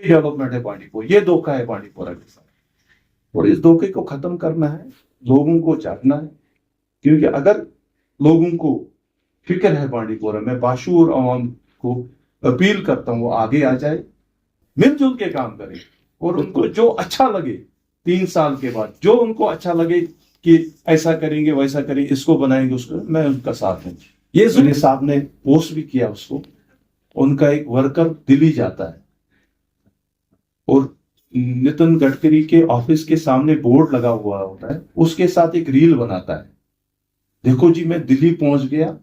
Development है बांडीपुर, ये धोखा है बांडीपुरा के साथ। और इस धोखे को खत्म करना है, लोगों को जागना है। क्योंकि अगर लोगों को फिक्र है बांडीपुरा में, बाशूर आवाम को अपील करता हूँ वो आगे आ जाए, मिलजुल के काम करें। और उनको जो अच्छा लगे 3 साल के बाद, जो उनको अच्छा लगे कि ऐसा करेंगे वैसा करेंगे, इसको बनाएंगे उसको, मैं उनका साथ हूँ। ये मेरे साहब ने पोस्ट भी किया उसको, उनका एक वर्कर दिल्ली जाता है और नितिन गडकरी के ऑफिस के सामने बोर्ड लगा हुआ होता है, उसके साथ एक रील बनाता है, देखो जी मैं दिल्ली पहुंच गया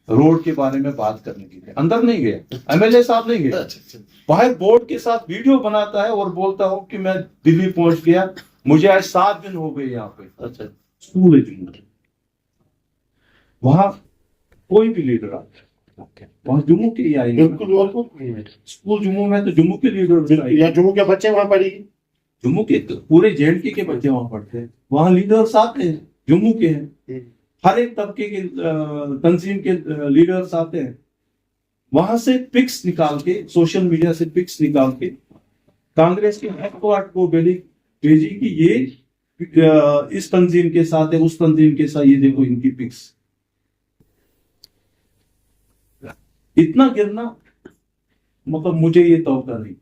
रोड के बारे में बात करने के लिए। अंदर नहीं गया, एमएलए साहब नहीं गया, बाहर बोर्ड के साथ वीडियो बनाता है और बोलता हूं कि मैं दिल्ली पहुंच गया, मुझे आज 7 दिन हो गए यहाँ पे। अच्छा, स्कूल है जम्मू, वहां कोई भी लीडर आता है, वहां जम्मू के ही आएंगे। स्कूल जम्मू में तो जम्मू के लीडर या जम्मू के बच्चे वहां पढ़ेंगे, जम्मू के पूरे जेएंडके के बच्चे वहां पढ़ते हैं, वहां लीडर्स आते हैं, जम्मू के हैं, हर एक तबके के तंजीम के लीडर्स आते हैं। वहां से पिक्स निकाल के, सोशल मीडिया से पिक्स निकाल के कांग्रेस के हेडक्वार्टर को भेजी कि ये इस तंजीम के साथ है, उस तंजीम के साथ, ये देखो इनकी पिक्स। इतना गिरना मतलब मुझे ये तौका नहीं।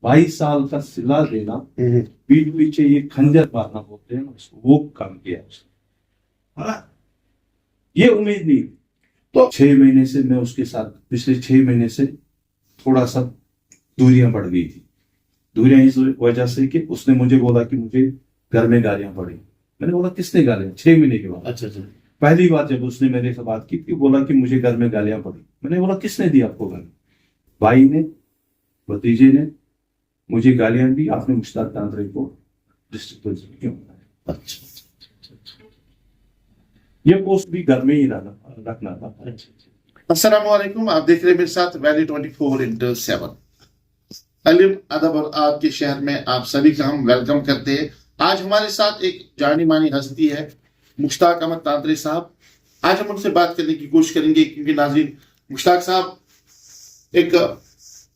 22 साल का सिला देना, पीठ पीछे ये खंजर मारना बोलते हैं उसको, वो काम किया उसने। ये उम्मीद नहीं। तो 6 महीने से मैं उसके साथ, पिछले 6 महीने से थोड़ा सा दूरियां बढ़ गई थी। दूरियां इस वजह से कि उसने मुझे बोला कि मुझे घर में गालियां पड़ी। मैंने बोला किसने गालियां? 6 महीने के बाद। अच्छा। पहली बार जब उसने मेरे से बात की थी, बोला कि मुझे घर में गालियां पड़ी। मैंने बोला किसने दी आपको गाली? भाई ने, भतीजे ने मुझे गालियां दी, आपने मुश्ताक तांत्रे को डिस्ट्रिक्ट प्रेसिडेंट क्यों बनाया? अच्छा। ये पोस्ट भी घर में ही रखना था। अस्सलाम वालेकुम, आप देख रहे हैं मेरे साथ वैली 24x7। अलिम अदब और आद के शहर में आप सभी का हम वेलकम करते हैं। आज हमारे साथ एक जानी मानी हस्ती है, मुश्ताक अहमद तांत्रे साहब। आज हम उनसे बात करने की कोशिश करेंगे क्योंकि नाज़रीन, मुश्ताक साहब एक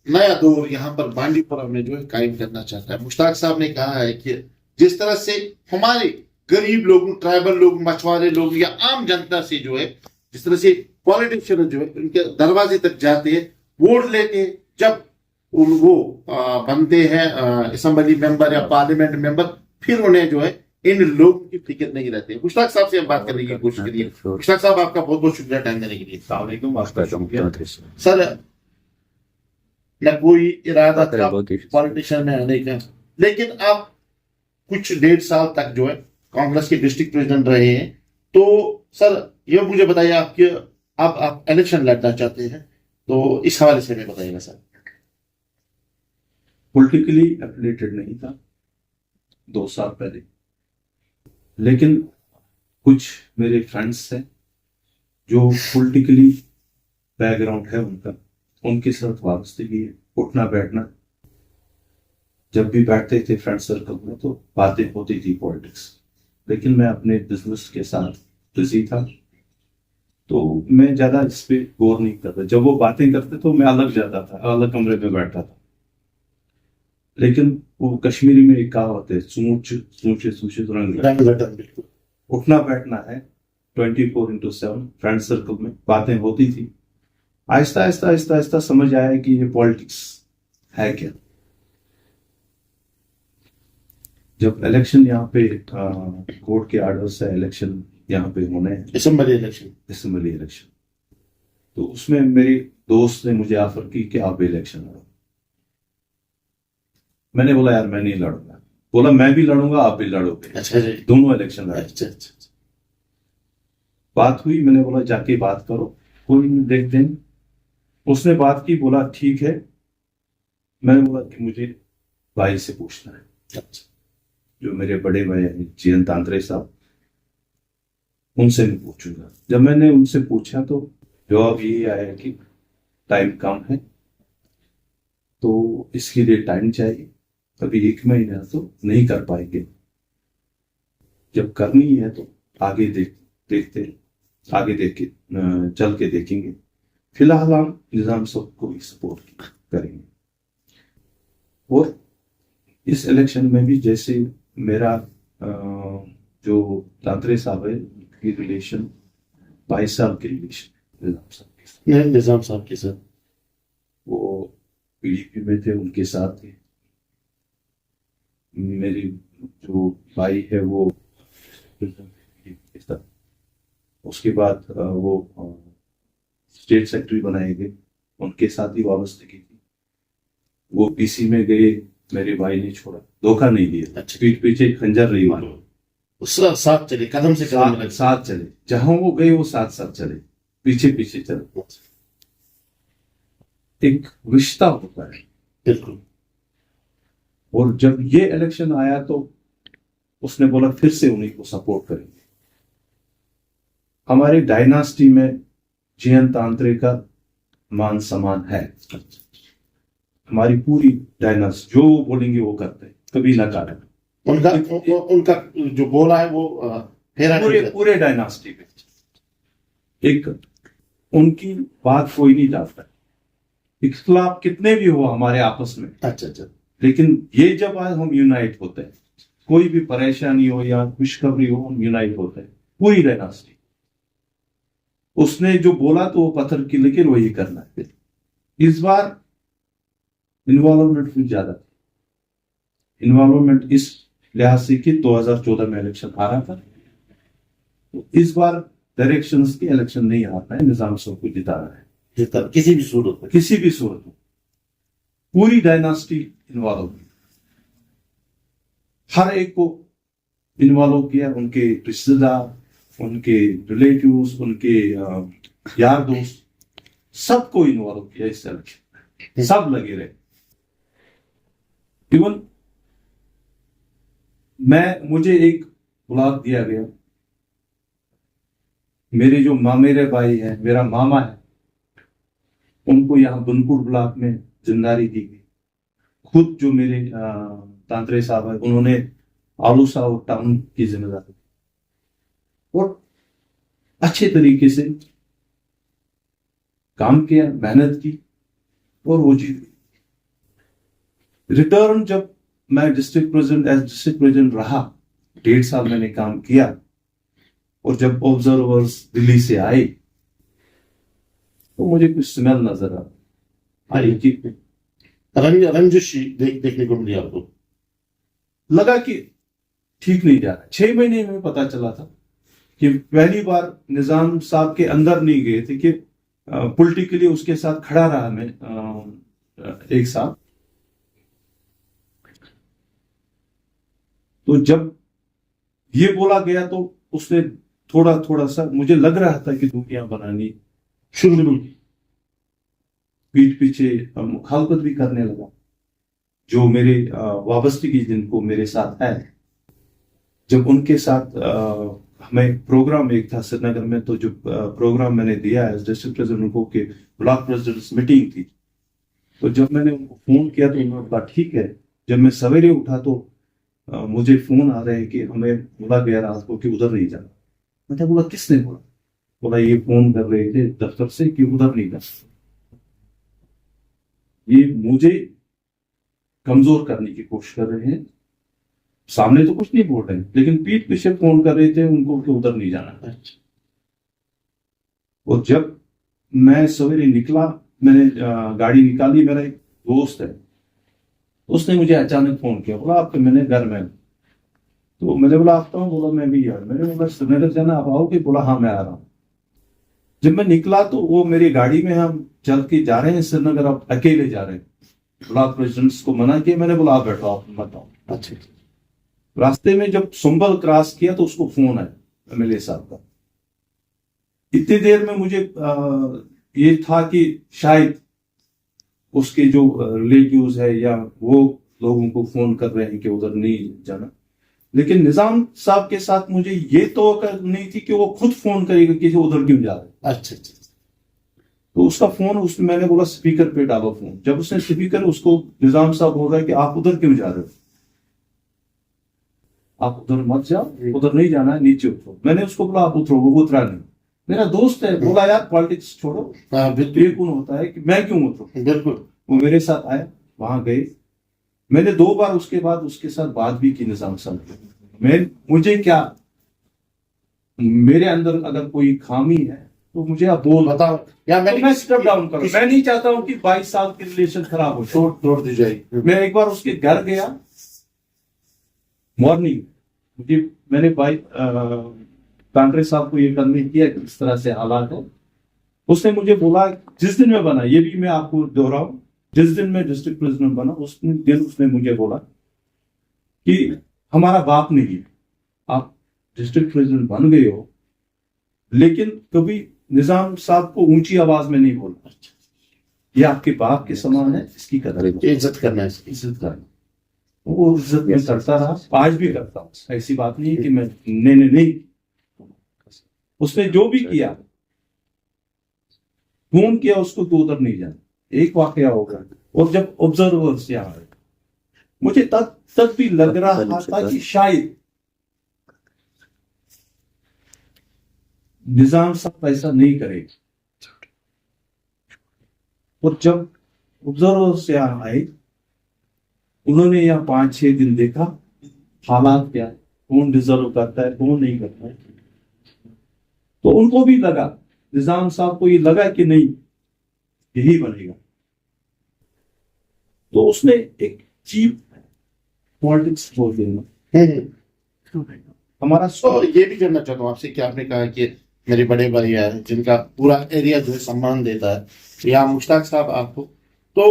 नया दौर यहाँ पर बांडीपुरा में जो है कायम करना चाहता है। मुश्ताक साहब ने कहा है कि जिस तरह से हमारे गरीब लोग, ट्राइबल लोग, मछुआरे लोग या आम जनता से जो है, जिस तरह से पॉलिटिशियन जो है उनके दरवाजे तक जाते हैं, वोट लेते हैं, जब वो बनते हैं असेंबली मेंबर या पार्लियामेंट मेंबर, फिर उन्हें जो है इन लोगों की फिक्र नहीं रहती। मुश्ताक साहब से हम बात करने की कोशिश करिए। मुश्ताक साहब, आपका बहुत बहुत शुक्रिया टाइम देने के लिए। सर, न कोई इरादा था पॉलिटिशियन में आने का, लेकिन आप कुछ 1.5 साल तक जो है कांग्रेस के डिस्ट्रिक्ट प्रेसिडेंट रहे हैं। तो सर, ये मुझे बताइए, आप इलेक्शन लड़ना चाहते हैं, तो इस हवाले से हमें बताइएगा सर। पॉलिटिकली एफिलिएटेड नहीं था 2 साल पहले, लेकिन कुछ मेरे फ्रेंड्स हैं जो पॉलिटिकली बैकग्राउंड है उनका, उनके साथ वाबस्तगी है, उठना बैठना। जब भी बैठते थे फ्रेंड सर्कल में तो बातें होती थी पॉलिटिक्स, लेकिन मैं अपने बिजनेस के साथ बिजी था, तो मैं ज्यादा इस पे गौर नहीं करता। जब वो बातें करते तो मैं अलग जाता था, अलग कमरे में बैठता था। लेकिन वो कश्मीरी में एक कहावत है, सूचे रंग। उठना बैठना है 24x7 फ्रेंड सर्कल में बातें होती थी। आहिस्ता आहिस्ता आहिस्ता आहिस्ता समझ आया कि ये पॉलिटिक्स है क्या। जब इलेक्शन यहाँ पे कोर्ट के आर्डर से इलेक्शन यहाँ पे होने हैं, असेंबली इलेक्शन, तो उसमें मेरे दोस्त ने मुझे ऑफर की कि आप इलेक्शन लड़ो। मैंने बोला यार मैं नहीं लड़ूंगा। बोला मैं भी लड़ूंगा, आप भी लड़ोगे। अच्छा जी। दोनों इलेक्शन लड़े। अच्छा। बात हुई, मैंने बोला जाके बात करो, कोई नहीं, देखते हैं। उसने बात की, बोला ठीक है। मैंने बोला कि मुझे भाई से पूछना है। अच्छा। जो मेरे बड़े भाई हैं जीएन तांत्रे साहब, उनसे मैं पूछूंगा। जब मैंने उनसे पूछा तो जवाब यही आया कि टाइम कम है, तो इसके लिए टाइम चाहिए, अभी 1 महीना तो नहीं कर पाएंगे। जब करनी है तो आगे देखते आगे देख के चल के देखेंगे। फिलहाल हम निजाम सबको सपोर्ट करेंगे। और इस इलेक्शन में भी जैसे मेरा जो तांत्रे साहब है उनकी रिलेशन 22 साल के रिलेशन निजाम साहब के साथ, निजाम साहब के साथ वो पीडीपी में थे, उनके साथ थे। मेरी जो भाई है वो PDP के साथ, उसके बाद वो स्टेट सेक्रेटरी बनाए गए, उनके साथ ही वाबस्तगी थी। वो पीसी में गए, मेरे भाई ने छोड़ा, धोखा नहीं दिया, अच्छा। पीठ पीछे खंजर नहीं मारा, साथ चले, कदम से कदम मिला। साथ चले, जहां वो गए वो साथ साथ चले, पीछे पीछे चले। एक रिश्ता होता है। बिल्कुल। और जब ये इलेक्शन आया तो उसने बोला फिर से उन्हीं को सपोर्ट करेंगे। हमारी डायनास्टी में जयंत तांत्रे का मान सम्मान है। हमारी पूरी डायनास्टी जो वो बोलेंगे वो करते हैं, कभी नकारा। उनका उनका जो बोला है वो फेरा नहीं करते। पूरे डायनास्टी में एक उनकी बात कोई नहीं डालता। इख्तिलाफ कितने भी हो हमारे आपस में, अच्छा अच्छा, लेकिन ये जब आज हम यूनाइट होते हैं, कोई भी परेशानी हो या खुशखबरी हो, हम यूनाइट होते हैं, पूरी डायनास्टी। उसने जो बोला तो वो पत्थर की लेकिन वही करना है। इस बार इन्वॉल्वमेंट भी ज्यादा थी। इन्वॉल्वमेंट इस लिहाज से कि 2014 में इलेक्शन आ रहा था, तो इस बार डायरेक्शंस की इलेक्शन नहीं आ रहा है, निजाम साहब को जिता रहा है, जितना किसी भी सूरत में, किसी भी सूरत में। पूरी डायनास्टी इन्वॉल्व, हर एक को इन्वॉल्व किया, उनके रिश्तेदार, उनके रिलेटिव्स, उनके यार दोस्त, सबको इन्वॉल्व किया इस इलेक्शन। सब लगे रहे। इवन मुझे एक ब्लॉक दिया गया, मेरे जो मेरे भाई है, मेरा मामा है, उनको यहाँ बनपुर ब्लॉक में जिम्मेदारी दी गई। खुद जो मेरे तांत्रे साहब है, उन्होंने आलू साहब टाउन की जिम्मेदारी और अच्छे तरीके से काम किया, मेहनत की और वो जीत गई। रिटर्न जब मैं डिस्ट्रिक्ट प्रेसिडेंट रहा, 1.5 साल मैंने काम किया, और जब ऑब्जर्वर्स दिल्ली से आए तो मुझे कुछ स्मेल नजर आई कि रंजिश देखने को मिली आपको। लगा कि ठीक नहीं जा रहा। 6 महीने में पता चला था कि पहली बार निजाम साहब के अंदर नहीं गए थे कि पॉलिटिकली उसके साथ खड़ा रहा मैं एक साथ। तो जब ये बोला गया तो उसने थोड़ा थोड़ा सा मुझे लग रहा था कि दुनिया बनानी शुरू की, पीठ पीछे मुखालफत भी करने लगा। जो मेरे वाबस्तगी जिनको मेरे साथ है, जब उनके साथ हमें प्रोग्राम एक था श्रीनगर में, तो जो प्रोग्राम मैंने दिया है डिस्ट्रिक्ट प्रेसिडेंट को कि ब्लॉक प्रेसिडेंट्स मीटिंग थी, तो जब मैंने उनको फोन किया तो उन्होंने कहा ठीक है। जब मैं सवेरे उठा तो मुझे फोन आ रहे हैं कि हमें बोला गया रात को कि उधर नहीं जाना। मैंने बोला किसने बोला? बोला ये फोन कर रहे थे दफ्तर से कि उधर नहीं जाना। ये मुझे कमजोर करने की कोशिश कर रहे हैं। सामने तो कुछ नहीं बोल रहे हैं, लेकिन पीठ पीछे फोन कर रहे थे उनको कि उधर नहीं जाना। और जब मैं सवेरे निकला, मैंने गाड़ी निकाली, मेरा एक दोस्त है, उसने मुझे अचानक फोन किया, बोला आपके मैंने घर में। तो मैंने बोला आता हूँ। बोला मैं भी यार, मैंने बोला श्रीनगर जाना, आप आओगे? बोला हाँ मैं आ रहा हूँ। जब मैं निकला तो वो मेरी गाड़ी में, हम चल के जा रहे हैं श्रीनगर, आप अकेले जा रहे हैं। ब्लॉक प्रेसिडेंट्स को मना किया, मैंने बोला आप बैठो, आप मत आओ। अच्छा। रास्ते में जब सुंबल क्रॉस किया तो उसको फोन आया एमएलए साहब का। इतनी देर में मुझे ये था कि शायद उसके जो रिलेटिव्स है या वो लोगों को फोन कर रहे हैं कि उधर नहीं जाना। लेकिन निजाम साहब के साथ मुझे ये तो नहीं थी कि वो खुद फोन करेगा कि उधर क्यों जा रहे। अच्छा। तो उसका फोन मैंने बोला स्पीकर पे डालो फोन। जब उसने स्पीकर, उसको निजाम साहब बोल रहा है कि आप उधर क्यों जा रहे हो, आप उधर मत जाओ, उधर नहीं जाना है, नीचे उतरो। मैंने उसको बोला आप उतरो, वो उतरा नहीं। मेरा दोस्त है, बोला यार पॉलिटिक्स छोड़ो, ये कौन होता है कि मैं क्यों उतरूं। बिल्कुल। वो मेरे साथ आया, वहां गए, मैंने 2 बार उसके बाद उसके साथ बात भी की निजाम साहब मैं मुझे क्या मेरे अंदर अगर कोई खामी है तो मुझे आप बोल बताओ या तो मैं स्टेप डाउन करूं। मैं नहीं चाहता हूं कि 22 साल के रिलेशन खराब हो तोड़ दी जाएगी। मैं एक बार उसके घर गया मॉर्निंग मैंने भाई कांकरे साहब को ये करने किया कि इस तरह से हालात है। उसने मुझे बोला जिस दिन मैं बना ये भी मैं आपको दोहराऊं जिस दिन मैं डिस्ट्रिक्ट प्रेसिडेंट बना उस दिन उसने मुझे बोला कि हमारा बाप नहीं है आप डिस्ट्रिक्ट प्रेसिडेंट बन गए हो लेकिन कभी निजाम साहब को ऊंची आवाज में नहीं बोलना ये आपके बाप के समान है इसकी कदर इज्जत करना है। इज्जत करना वो इज्जत में करता रहा आज भी करता हूँ ऐसी बात नहीं है कि मैं नहीं उसने जो भी किया फोन किया उसको तो उधर नहीं जाना एक वाकया होगा और जब ऑब्जर्वर्स यहाँ आए मुझे तब भी लग रहा था कि शायद निजाम साहब ऐसा नहीं करेगा और जब ऑब्जर्वर्स यहाँ आए उन्होंने यहाँ 5-6 दिन देखा हालात क्या है कौन डिजर्व करता है कौन नहीं करता है तो उनको भी लगा निजाम साहब को ये लगा कि नहीं यही बनेगा तो उसने एक चीप पॉलिटिक्स बोल देना हमारा तो ये भी जानना चाहता हूँ आपसे कि आपने कहा कि मेरे बड़े भाई है जिनका पूरा एरिया जो है सम्मान देता है या मुश्ताक साहब आपको तो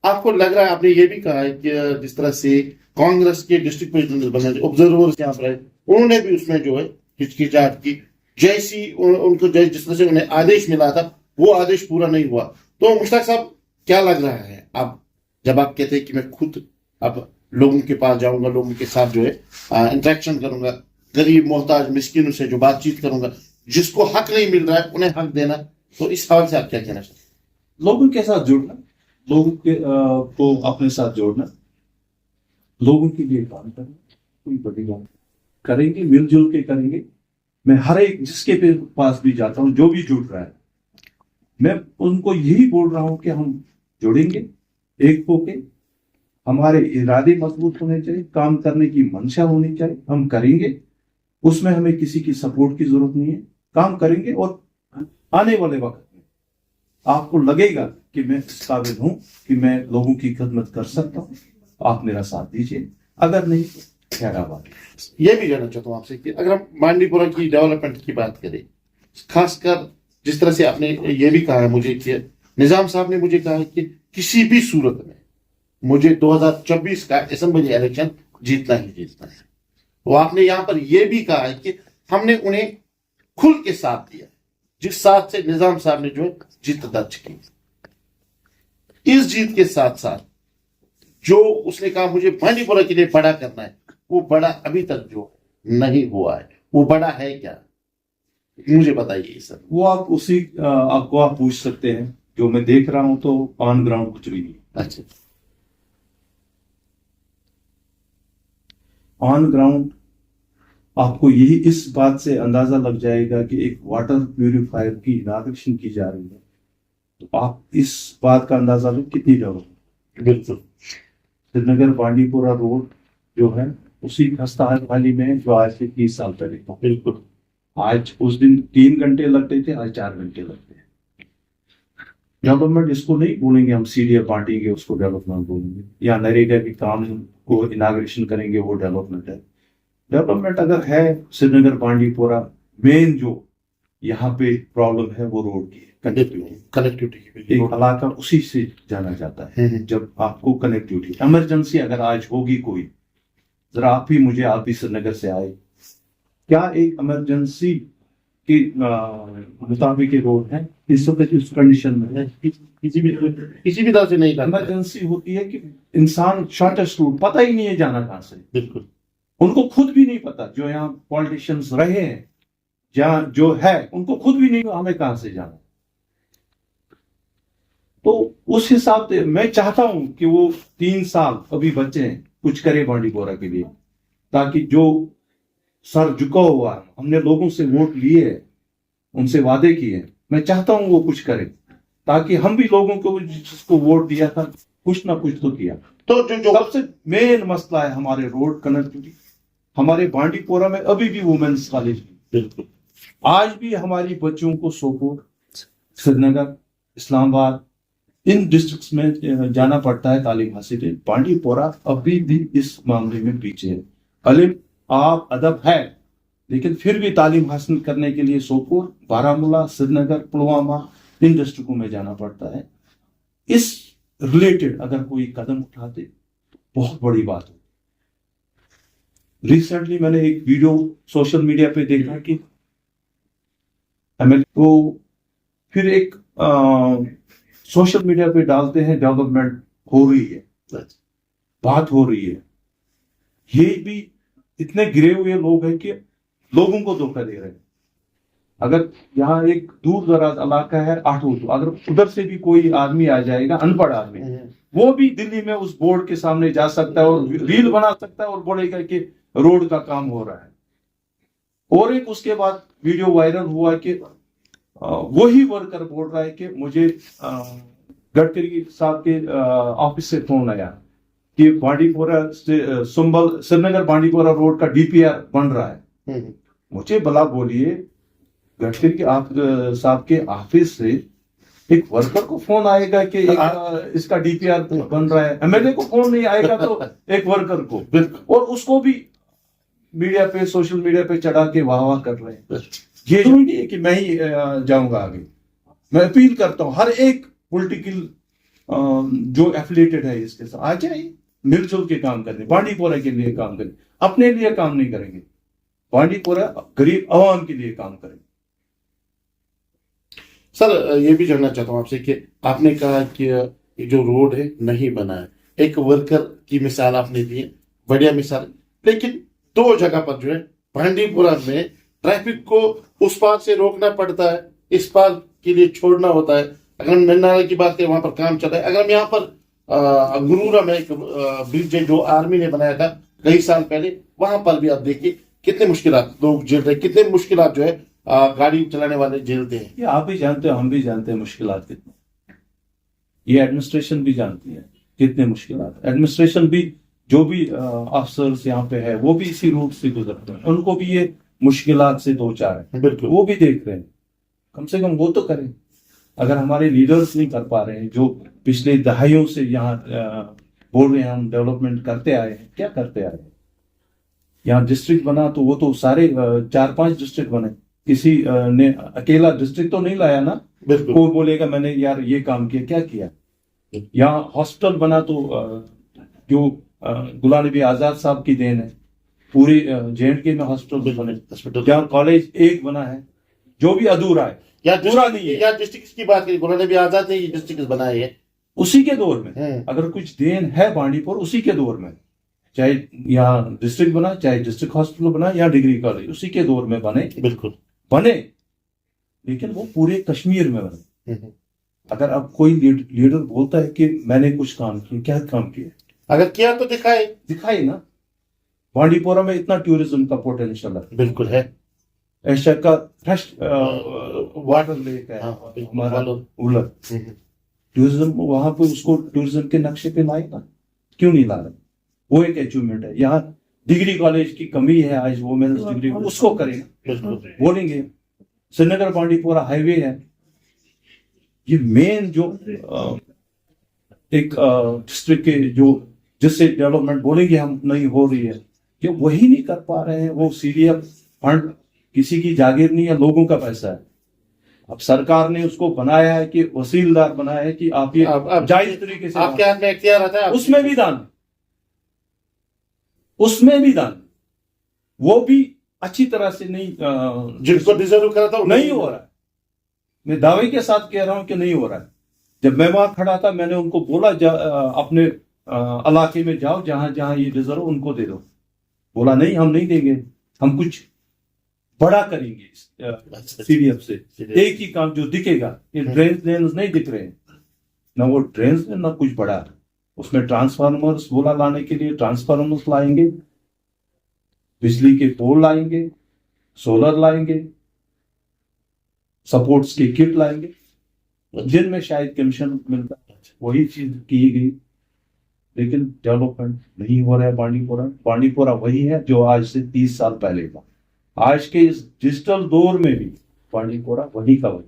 आपको लग रहा है आपने ये भी कहा है कि जिस तरह से कांग्रेस के डिस्ट्रिक्ट प्रेसिडेंट बने ऑब्जर्वर्स यहाँ पर है उन्होंने भी उसमें जो है हिचकिचाहट की जैसी उनको जिस तरह से उन्हें आदेश मिला था वो आदेश पूरा नहीं हुआ तो मुश्ताक साहब क्या लग रहा है आप जब आप कहते हैं कि मैं खुद अब लोगों के पास जाऊंगा लोगों के साथ जो है इंटरेक्शन करूंगा गरीब मोहताज मिस्किनों से जो बातचीत करूंगा जिसको हक नहीं मिल रहा है उन्हें हक देना तो इस हवाले से आप क्या कहना चाहते हैं? लोगों के साथ जुड़ना लोगों के को अपने साथ जोड़ना लोगों के लिए काम करना कोई बड़ी बात करेंगे मिलजुल के करेंगे मैं हर एक जिसके पास भी जाता हूं जो भी जुड़ रहा है मैं उनको यही बोल रहा हूं कि हम जुड़ेंगे एक होके हमारे इरादे मजबूत होने चाहिए काम करने की मंशा होनी चाहिए हम करेंगे उसमें हमें किसी की सपोर्ट की जरूरत नहीं है काम करेंगे और आने वाले वक्त में आपको लगेगा कि मैं इस काबिल हूं कि मैं लोगों की खिदमत कर सकता हूं आप मेरा साथ दीजिए अगर नहीं तो क्या बात ये भी जानना चाहता हूँ आपसे कि अगर हम मांडीपुरा की डेवलपमेंट की बात करें खासकर जिस तरह से आपने ये भी कहा है मुझे कि निजाम साहब ने मुझे कहा है कि किसी भी सूरत में मुझे 2024 का असेंबली इलेक्शन जीतना ही जीतना है तो आपने यहां पर यह भी कहा है कि हमने उन्हें खुल के साथ दिया जिस साथ से निजाम साहब ने जो है जीत दर्ज की इस जीत के साथ साथ जो उसने कहा मुझे मांडीपुरा के लिए बड़ा करना है वो बड़ा अभी तक जो नहीं हुआ है वो बड़ा है क्या मुझे बताइए सर वो आप उसी आपको आप पूछ सकते हैं जो मैं देख रहा हूं तो ऑन ग्राउंड कुछ भी नहीं अच्छा ऑन ग्राउंड आपको यही इस बात से अंदाजा लग जाएगा कि एक वाटर प्यूरिफायर की इनॉग्रेशन की जा रही है तो आप इस बात का अंदाजा लो कितनी डेवलपमेंट बिल्कुल श्रीनगर बांडीपुरा रोड जो है उसी खस्ता हाली में जो आज से 30 साल पहले था बिल्कुल आज उस दिन 3 घंटे लगते थे आज 4 घंटे लगते हैं डेवलपमेंट इसको नहीं बोलेंगे हम सीडीए बांटेंगे उसको डेवलपमेंट बोलेंगे या नरेगा के काम को इनाग्रेशन करेंगे वो डेवलपमेंट है डेवलपमेंट अगर है श्रीनगर बांडीपुरा मेन जो यहाँ पे प्रॉब्लम है वो रोड की कनेक्टिविटी एक इलाका उसी से जाना जाता है जब आपको कनेक्टिविटी इमरजेंसी अगर आज होगी कोई जरा आप भी श्रीनगर से आए क्या एक इमरजेंसी के मुताबिक रोड है इस वक्त इस कंडीशन में है किसी भी तरह से नहीं इमरजेंसी होती है कि इंसान शॉर्टेस्ट रूट पता ही नहीं है जाना कहां से बिल्कुल उनको खुद भी नहीं पता जो यहाँ पॉलिटिशियंस रहे हैं जहाँ जो है उनको खुद भी नहीं हमें कहां से जाना तो उस हिसाब से मैं चाहता हूं कि वो 3 साल अभी बचे हैं कुछ करे बांडीपुरा के लिए ताकि जो सर झुका हुआ हमने लोगों से वोट लिए उनसे वादे किए मैं चाहता हूं वो कुछ करे ताकि हम भी लोगों को जिसको वोट दिया था कुछ ना कुछ तो किया। तो जो सबसे मेन मसला है हमारे रोड कनेक्टिविटी। हमारे बांडीपोरा में अभी भी वुमेन्स कॉलेज नहीं। बिल्कुल, आज भी हमारी बच्चों को सोपोर, श्रीनगर, इस्लामाबाद इन डिस्ट्रिक्ट्स में जाना पड़ता है तालीम हासिल है। बांडीपोरा अभी भी इस मामले में पीछे है। अलिम आप अदब है, लेकिन फिर भी तालीम हासिल करने के लिए सोपोर, बारामूला, श्रीनगर, पुलवामा इन डिस्ट्रिक्टों में जाना पड़ता है। इस रिलेटेड अगर कोई कदम उठाते बहुत बड़ी बात हो। रिसेंटली मैंने एक वीडियो सोशल मीडिया पे देखा कि तो फिर एक सोशल मीडिया पे डालते हैं डेवलपमेंट हो रही है, बात हो रही है। ये भी इतने गिरे हुए लोग हैं कि लोगों को धोखा दे रहे हैं। अगर यहाँ एक दूर दराज इलाका है 8 उर्दू, अगर उधर से भी कोई आदमी आ जाएगा, अनपढ़ आदमी, वो भी दिल्ली में उस बोर्ड के सामने जा सकता है और रील बना सकता है और बोलेगा कि रोड का काम हो रहा है। और एक उसके बाद वीडियो वायरल हुआ कि वही वर्कर बोल रहा है कि मुझे गडकरी साहब के ऑफिस से फोन आया कि बांडीपोरा से सुंबल श्रीनगर बांडीपोरा रोड का डीपीआर बन रहा है। मुझे भला बोलिए, गडकरी के आप साहब के ऑफिस से एक वर्कर को फोन आएगा कि इसका डीपीआर बन रहा है? एमएलए को फोन नहीं आएगा तो एक वर्कर को, और उसको भी मीडिया पे, सोशल मीडिया पे चढ़ा के वाह वाह कर रहे हैं। ये जरूरी नहीं है कि मैं ही जाऊंगा आगे। मैं अपील करता हूं हर एक पॉलिटिकल जो एफिलिएटेड है इसके साथ आ जाए, मिलजुल के काम करें, बांडीपोरा के लिए काम करें। अपने लिए काम नहीं करेंगे, बांडीपोरा गरीब आवाम के लिए काम करें। सर, ये भी जानना चाहता हूँ आपसे कि आपने कहा कि ये जो रोड है नहीं बना है, एक वर्कर की मिसाल आपने दी है, बढ़िया मिसाल, लेकिन 2 जगह पर जो है बांडीपोरा में ट्रैफिक को उस पार से रोकना पड़ता है, इस पार के लिए छोड़ना होता है। अगर हम नन्नारा की बात करें, वहां पर काम चल रहा है। अगर हम यहाँ पर गुरूरा में एक ब्रिज है जो आर्मी ने बनाया था कई साल पहले, वहां पर भी आप देखिए कितने मुश्किलात लोग झेल रहे, कितने मुश्किलात जो है गाड़ी चलाने वाले झेलते हैं। ये आप भी जानते हो, हम भी जानते हैं मुश्किलात कितने, ये एडमिनिस्ट्रेशन भी जानती है कितने मुश्किलात। एडमिनिस्ट्रेशन भी, जो भी अफसर्स यहाँ पे है वो भी इसी रूट से गुजरते हैं, उनको भी ये मुश्किलात से 2-4 है, बिल्कुल, वो भी देख रहे हैं। कम से कम वो तो करें। अगर हमारे लीडर्स नहीं कर पा रहे हैं, जो पिछले दहाइयों से यहाँ बोल रहे हैं हम डेवलपमेंट करते आए हैं, क्या करते आए हैं? यहाँ डिस्ट्रिक्ट बना तो वो तो सारे 4-5 डिस्ट्रिक्ट बने, किसी ने अकेला डिस्ट्रिक्ट तो नहीं लाया ना। बिल्कुल, कोई बोलेगा मैंने यार ये काम किया, क्या किया? यहाँ हॉस्पिटल बना तो जो गुलाम नबी आजाद साहब की देन है, पूरे JNK में हॉस्पिटल बने। जहाँ कॉलेज एक बना है, जो भी अधूरा है, पूरा नहीं है। या डिस्ट्रिक्ट की बात करें, गुलाम नबी आजाद ने ये डिस्ट्रिक्ट बनाए हैं उसी के दौर में। अगर कुछ देन है बांडीपुर, उसी के दौर में, चाहे यहाँ डिस्ट्रिक्ट बना, चाहे डिस्ट्रिक्ट हॉस्पिटल बना या डिग्री कॉलेज, उसी के दौर में बने। बिल्कुल बने, लेकिन वो पूरे कश्मीर में बने। अगर अब कोई लीडर बोलता है कि मैंने कुछ काम किया, क्या काम किया? अगर किया तो दिखाए ना। बांडीपोरा में इतना टूरिज्म का पोटेंशियल है, बिल्कुल है। एशिया का फ्रेश वाटर लेक है हमारा उलर। टूरिज्म वहां पे, उसको टूरिज्म के नक्शे पे लाए ना, क्यों नहीं ला रहे? वो एक अचीवमेंट है। यहाँ डिग्री कॉलेज की कमी है आज, वो मेंस डिग्री, उसको करेंगे, बोलेंगे। श्रीनगर बांडीपोरा हाईवे है, ये मेन जो एक डिस्ट्रिक्ट के जो जिससे डेवलपमेंट बोलेंगे हम नहीं हो रही है, ये वही नहीं कर पा रहे हैं। वो CDF फंड किसी की जागीर नहीं है, लोगों का पैसा है। अब सरकार ने उसको बनाया है कि वसीलदार बनाया है कि आप ये जायज तरीके से, आपके हाथ में इख्तियार आता है, उसमें भी दान, उसमें भी दान, वो भी अच्छी तरह से नहीं, जिसको डिजर्व करा था नहीं हो रहा है। मैं दावे के साथ कह रहा हूं कि नहीं हो रहा है। जब मैं वहां खड़ा था, मैंने उनको बोला अपने इलाके में जाओ, जहां जहां ये डिजर्व उनको दे दो। बोला नहीं, हम नहीं देंगे, हम कुछ बड़ा करेंगे CDF से। एक ही काम जो दिखेगा, ये ड्रेन्स नहीं दिख रहे हैं ना, वो ड्रेन्स में ना कुछ बड़ा। उसमें ट्रांसफार्मर्स बोला लाने के लिए, ट्रांसफार्मर्स लाएंगे, बिजली के पोल लाएंगे, सोलर लाएंगे, सपोर्ट्स की किट लाएंगे, जिनमें शायद कमीशन मिलता है, वही चीज की गई। लेकिन डेवलपमेंट नहीं हो रहा है बांडीपोरा। बांडीपोरा वही है जो आज से 30 साल पहले था। आज के इस डिजिटल दौर में भी बांडीपोरा वही का वही।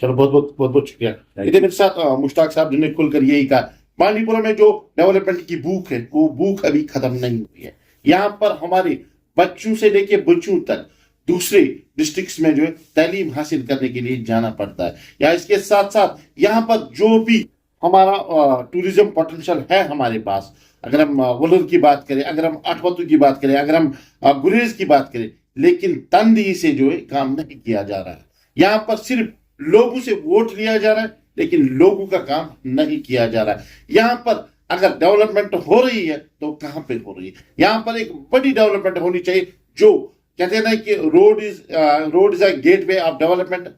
चलो बहुत शुक्रिया। you. इधर मेरे साथ मुश्ताक साहब जिन्होंने खुलकर यही कहा, बांडीपुरा में जो डेवलपमेंट की भूख है वो भूख अभी खत्म नहीं हुई है। यहाँ पर हमारे बच्चों से लेके बच्चों तक दूसरे डिस्ट्रिक्ट्स में जो है तालीम हासिल करने के लिए जाना पड़ता है। या इसके साथ साथ यहाँ पर जो भी हमारा टूरिज्म पोटेंशियल है हमारे पास, अगर हम वलर की बात करें, अगर हम आठवतू की बात करें, अगर हम गुरेज की बात करें, लेकिन तनदेही से जो है काम नहीं किया जा रहा है। यहाँ पर सिर्फ लोगों से वोट लिया जा रहा है लेकिन लोगों का काम नहीं किया जा रहा है। यहाँ पर अगर डेवलपमेंट हो रही है तो कहां पे हो रही है? यहाँ पर एक बड़ी डेवलपमेंट होनी चाहिए। जो कहते हैं ना कि road is a gateway of development,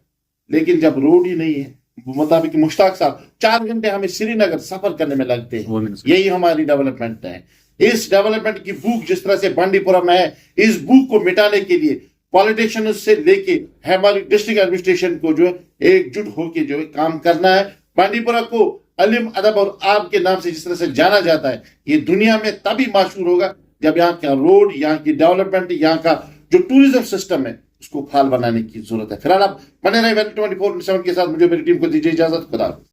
लेकिन जब रोड ही नहीं है, मुताबिक मुश्ताक साहब 4 घंटे हमें श्रीनगर सफर करने में लगते हैं, यही हमारी डेवलपमेंट है। इस डेवलपमेंट की भूख जिस तरह से बांडीपुरा में है, इस भूख को मिटाने के लिए पॉलिटिशियंस से लेके हमारी डिस्ट्रिक्ट एडमिनिस्ट्रेशन को जो है एकजुट होकर जो है काम करना है। बांडीपुरा को इल्म, अदब और आब के नाम से जिस तरह से जाना जाता है, ये दुनिया में तभी मशहूर होगा जब यहाँ का रोड, यहाँ की डेवलपमेंट, यहाँ का जो टूरिज्म सिस्टम है उसको फाल बनाने की जरूरत है। फिलहाल आप बने रहे वैली 24/7 के साथ। मुझे मेरी टीम को दीजिए इजाजत। खुदा।